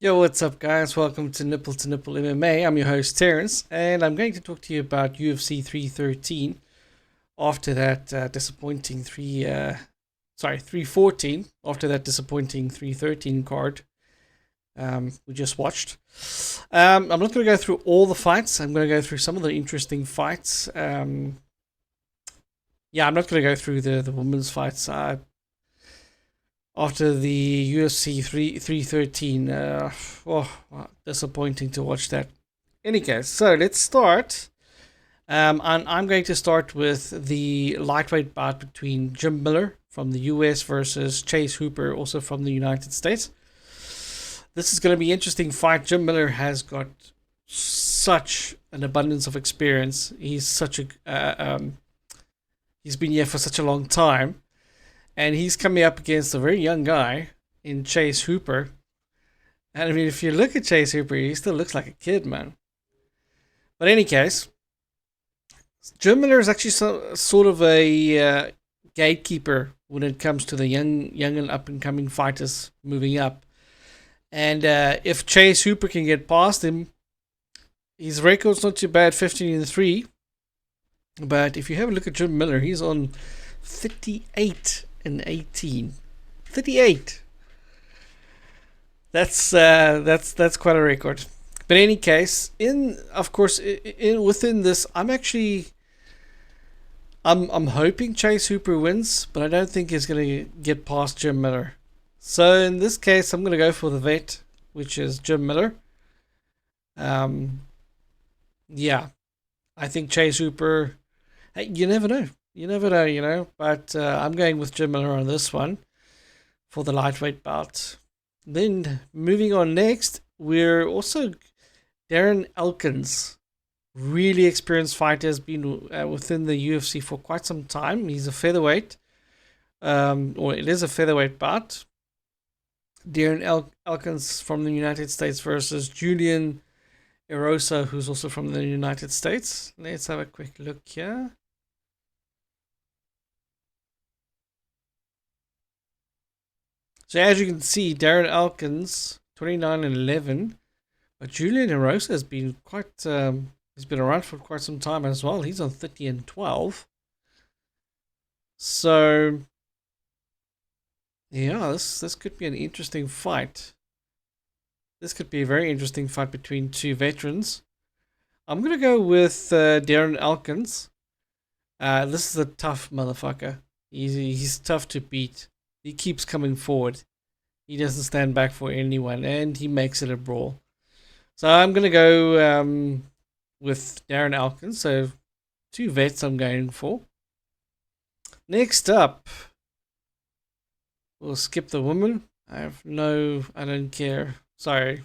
Yo, what's up, guys? Welcome to Nipple MMA. I'm your host, Terrence, and I'm going to talk to you about UFC 313 after that disappointing 314, after that disappointing 313 card we just watched. I'm not going to go through all the fights. I'm going to go through some of the interesting fights. I'm not going to go through the women's fights. After the UFC 313. Disappointing to watch that. Any case, so let's start. And I'm going to start with the lightweight bout between Jim Miller from the US versus Chase Hooper, also from the United States. This is going to be an interesting fight. Jim Miller has got such an abundance of experience. He's been here for such a long time. And he's coming up against a very young guy in Chase Hooper. And I mean, if you look at Chase Hooper, he still looks like a kid, man. But in any case, Jim Miller is actually sort of a gatekeeper when it comes to the young and up and coming fighters moving up. And if Chase Hooper can get past him, his record's not too bad, 15-3. But if you have a look at Jim Miller, he's on 38-18. 38. That's quite a record. But in any case, within this, I'm hoping Chase Hooper wins, but I don't think he's going to get past Jim Miller. So in this case, I'm going to go for the vet, which is Jim Miller. I think Chase Hooper. Hey, you never know. But I'm going with Jim Miller on this one for the lightweight bout. Then moving on next, we're also Darren Elkins, really experienced fighter, has been within the UFC for quite some time. He's a featherweight, or it is a featherweight bout. Darren Elkins from the United States versus Julian Erosa, who's also from the United States. Let's have a quick look here. So as you can see, Darren Elkins, 29-11, but Julian Erosa has been he's been around for quite some time as well. He's on 30-12. So yeah, this could be an interesting fight. This could be a very interesting fight between two veterans. I'm gonna go with Darren Elkins. This is a tough motherfucker. He's tough to beat. He keeps coming forward. He doesn't stand back for anyone, and he makes it a brawl. So I'm going to go with Darren Elkins. So two vets I'm going for. Next up, we'll skip the woman. I don't care. Sorry.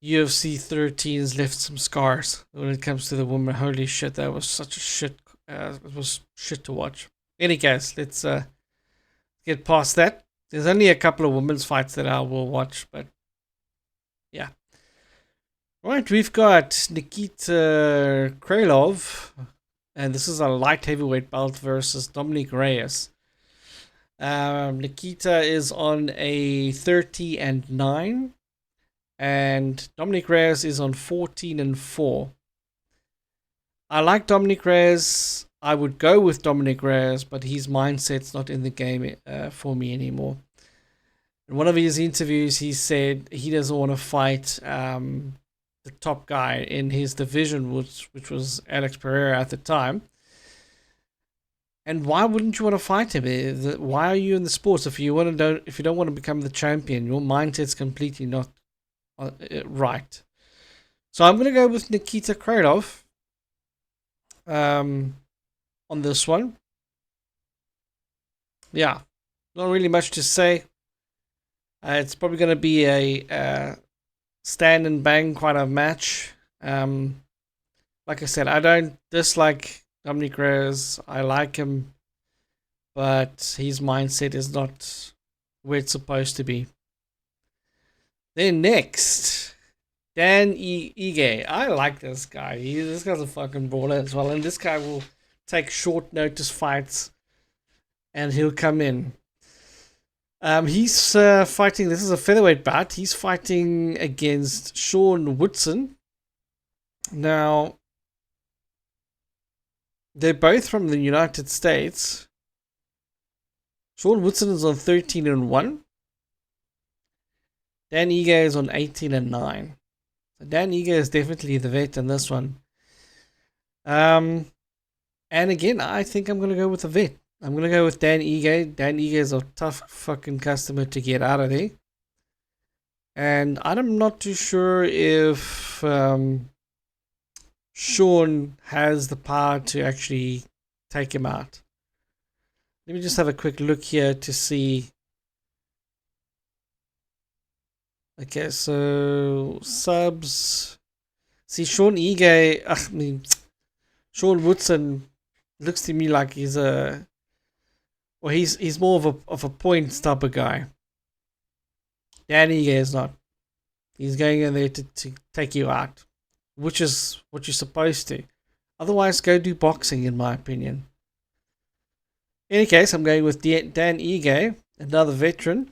UFC 13's left some scars when it comes to the woman. Holy shit, that was such a shit. It was shit to watch. Any case, let's get past that. There's only a couple of women's fights that I will watch, but yeah. Right, we've got Nikita Krylov, and this is a light heavyweight belt versus Dominick Reyes. Nikita is on a 30-9, and Dominick Reyes is on 14-4. I like Dominick Reyes. I would go with Dominick Reyes, but his mindset's not in the game for me anymore. In one of his interviews, he said he doesn't want to fight the top guy in his division, which was Alex Pereira at the time. And why wouldn't you want to fight him? Why are you in the sports if you don't want to become the champion? Your mindset's completely not right. So I'm going to go with Nikita Krylov. On this one. Yeah, not really much to say. It's probably going to be a stand and bang kind of match. Like I said, I don't dislike Dominick Reyes. I like him, but his mindset is not where it's supposed to be. Then next, Dan Ige. I like this guy. This guy's a fucking brawler as well, and this guy will take short notice fights and he'll come in. He's fighting. This is a featherweight bout. He's fighting against Sean Woodson. Now, they're both from the United States. Sean Woodson is on 13-1. Dan Ige is on 18-9. So Dan Ige is definitely the vet in this one. And again, I think I'm going to go with the vet. I'm going to go with Dan Ige. Dan Ige is a tough fucking customer to get out of there. And I'm not too sure if Sean has the power to actually take him out. Let me just have a quick look here to see. Okay, so subs. See, Sean Woodson looks to me like he's more of a points type of guy. Dan Ige is not. He's going in there to take you out, which is what you're supposed to. Otherwise, go do boxing, in my opinion. In any case, I'm going with Dan Ige, another veteran.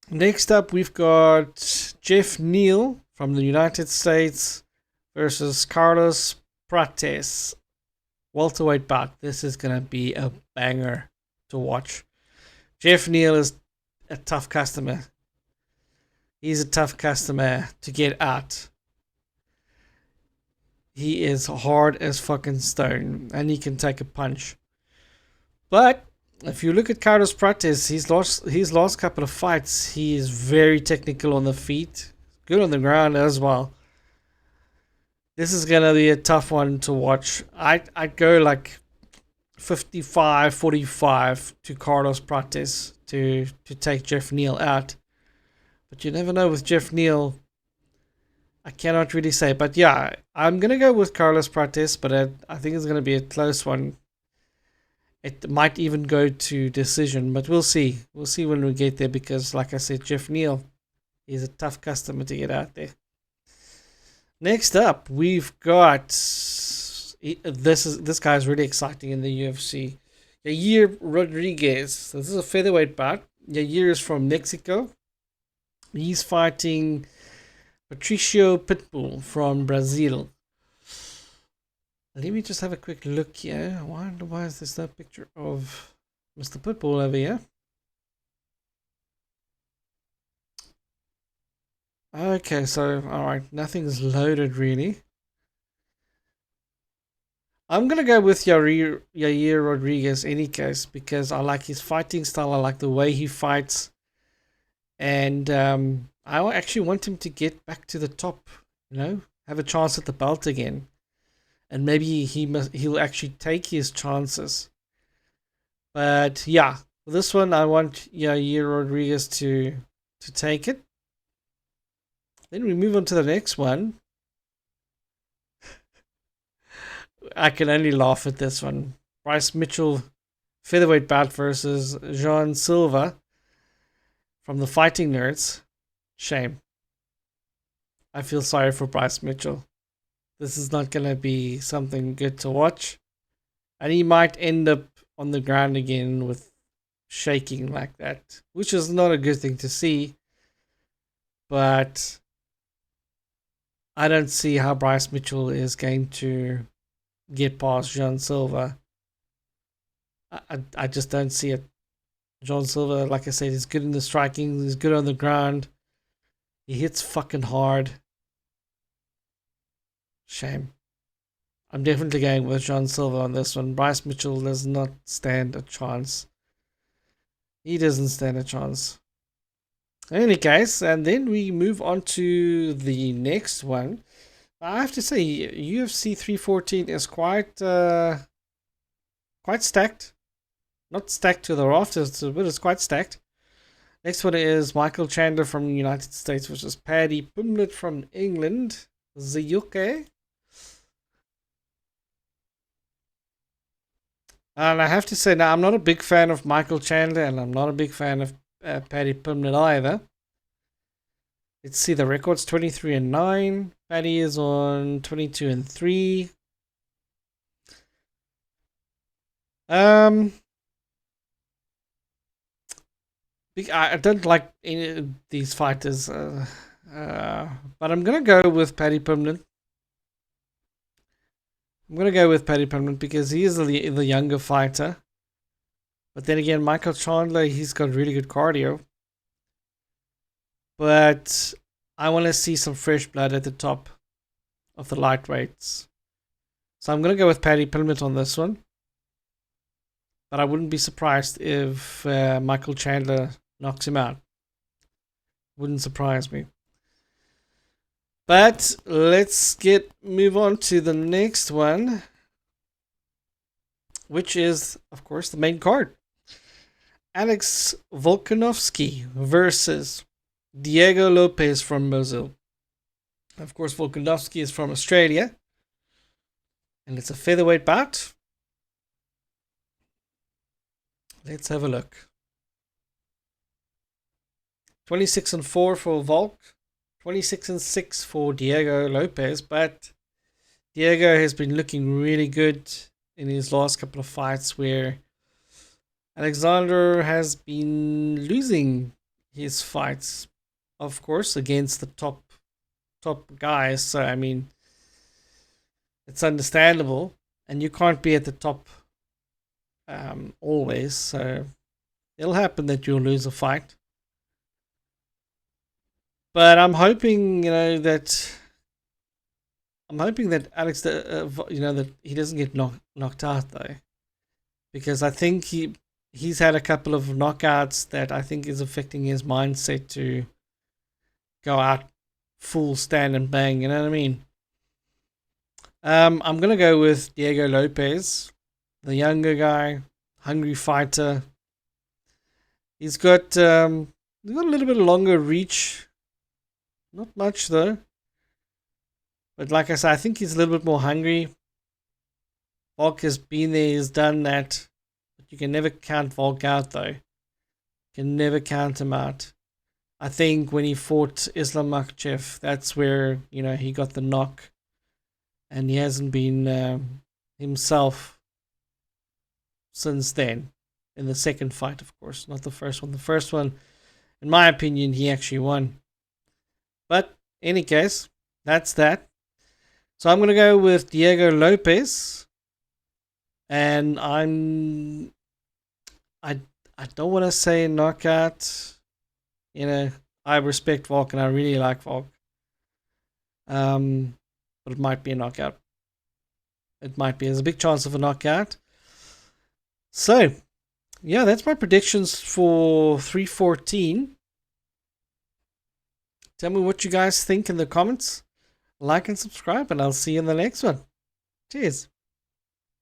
Next up, we've got Geoff Neal from the United States versus Carlos Prates. Welterweight bout. This is going to be a banger to watch. Geoff Neal is a tough customer. He's a tough customer to get out. He is hard as fucking stone, and he can take a punch. But if you look at Carlos Prates, his last couple of fights, he is very technical on the feet, good on the ground as well. This is gonna be a tough one to watch. I'd go like 55-45 to Carlos Prates to take Geoff Neal out. But you never know with Geoff Neal. I cannot really say. But yeah, I'm going to go with Carlos Prates, but I think it's going to be a close one. It might even go to decision, but we'll see. We'll see when we get there because, like I said, Geoff Neal is a tough customer to get out there. Next up, we've got... This guy's really exciting in the UFC. Yair Rodriguez. This is a featherweight bout. Yair is from Mexico. He's fighting Patricio Pitbull from Brazil. Let me just have a quick look here. Why is there no picture of Mr. Pitbull over here? Okay, so, alright, nothing's loaded really. I'm going to go with Yair Rodriguez in any case because I like his fighting style. I like the way he fights. And I actually want him to get back to the top, have a chance at the belt again. And maybe he'll actually take his chances. But yeah, for this one, I want Yair Rodriguez to take it. Then we move on to the next one. I can only laugh at this one. Bryce Mitchell, featherweight bout versus Jean Silva from the Fighting Nerds. Shame. I feel sorry for Bryce Mitchell. This is not going to be something good to watch. And he might end up on the ground again with shaking like that, which is not a good thing to see. But I don't see how Bryce Mitchell is going to get past Jean Silva. I just don't see it. Jean Silva, like I said, is good in the striking. He's good on the ground. He hits fucking hard. Shame. I'm definitely going with Jean Silva on this one. Bryce Mitchell does not stand a chance. He doesn't stand a chance. In any case, and then we move on to the next one. I have to say, UFC 314 is quite stacked. Not stacked to the rafters, but it's quite stacked. Next one is Michael Chandler from the United States versus Paddy Pimblett from England. Zayuke. And I have to say, now I'm not a big fan of Michael Chandler, and I'm not a big fan of Paddy Pimblett either. Let's see, the record's 23-9. Paddy is on 22-3. I don't like any of these fighters, but I'm gonna go with Paddy Pimblett. I'm gonna go with Paddy Pimblett because he is the younger fighter. But then again, Michael Chandler, he's got really good cardio. But I want to see some fresh blood at the top of the lightweights. So I'm going to go with Paddy Pimblett on this one. But I wouldn't be surprised if Michael Chandler knocks him out. Wouldn't surprise me. But let's move on to the next one, which is, of course, the main card. Alex Volkanovski versus Diego Lopes from Brazil. Of course, Volkanovski is from Australia. And it's a featherweight bout. Let's have a look. 26-4 for Volk. 26-6 for Diego Lopes. But Diego has been looking really good in his last couple of fights, where Alexander has been losing his fights, of course, against the top guys. So, I mean, it's understandable. And you can't be at the top always. So, it'll happen that you'll lose a fight. But I'm hoping, that Alex, that he doesn't get knocked out, though. Because I think he's had a couple of knockouts that I think is affecting his mindset to go out full stand and bang, you know what I mean? I'm going to go with Diego Lopes, the younger guy, hungry fighter. He's got a little bit longer reach. Not much, though. But like I said, I think he's a little bit more hungry. Volk has been there, he's done that. But you can never count Volk out, though. You can never count him out. I think when he fought Islam Makhachev, that's where, he got the knock. And he hasn't been himself since then. In the second fight, of course, not the first one. The first one, in my opinion, he actually won. But, in any case, that's that. So I'm going to go with Diego Lopes. And I don't want to say knockout. I respect Volk and I really like Volk. But it might be a knockout. It might be. There's a big chance of a knockout. So, yeah, that's my predictions for 314. Tell me what you guys think in the comments. Like and subscribe, and I'll see you in the next one. Cheers.